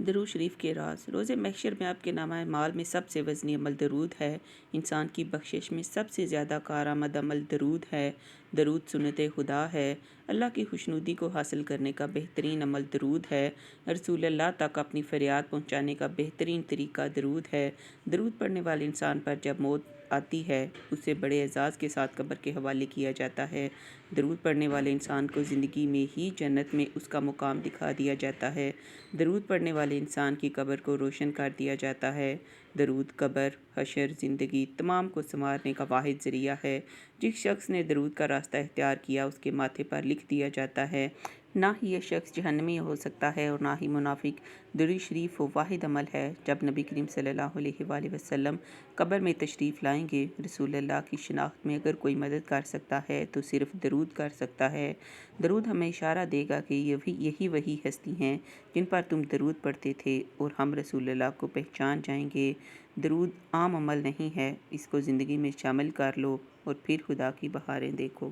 درود شریف کے راز۔ روز محشر میں آپ کے نامہ اعمال میں سب سے وزنی عمل درود ہے۔ انسان کی بخشش میں سب سے زیادہ کارآمد عمل درود ہے۔ درود سنت خدا ہے۔ اللہ کی خوشنودی کو حاصل کرنے کا بہترین عمل درود ہے۔ رسول اللہ تک اپنی فریاد پہنچانے کا بہترین طریقہ درود ہے۔ درود پڑھنے والے انسان پر جب موت آتی ہے اسے بڑے اعزاز کے ساتھ قبر کے حوالے کیا جاتا ہے۔ درود پڑھنے والے انسان کو زندگی میں ہی جنت میں اس کا مقام دکھا دیا جاتا ہے۔ درود پڑھنے والے انسان کی قبر کو روشن کر دیا جاتا ہے۔ درود قبر، حشر، زندگی تمام کو سنوارنے کا واحد ذریعہ ہے۔ جس شخص نے درود کا راستہ اختیار کیا اس کے ماتھے پر لکھ دیا جاتا ہے نہ ہی یہ شخص جہنمی ہو سکتا ہے اور نہ ہی منافق۔ درود شریف وہ واحد عمل ہے جب نبی کریم صلی اللہ علیہ وآلہ وسلم قبر میں تشریف لائیں گے۔ رسول اللہ کی شناخت میں اگر کوئی مدد کر سکتا ہے تو صرف درود کر سکتا ہے۔ درود ہمیں اشارہ دے گا کہ یہی وہی ہستی ہیں جن پر تم درود پڑھتے تھے اور ہم رسول اللہ کو پہچان جائیں گے۔ درود عام عمل نہیں ہے، اس کو زندگی میں شامل کر لو اور پھر خدا کی بہاریں دیکھو۔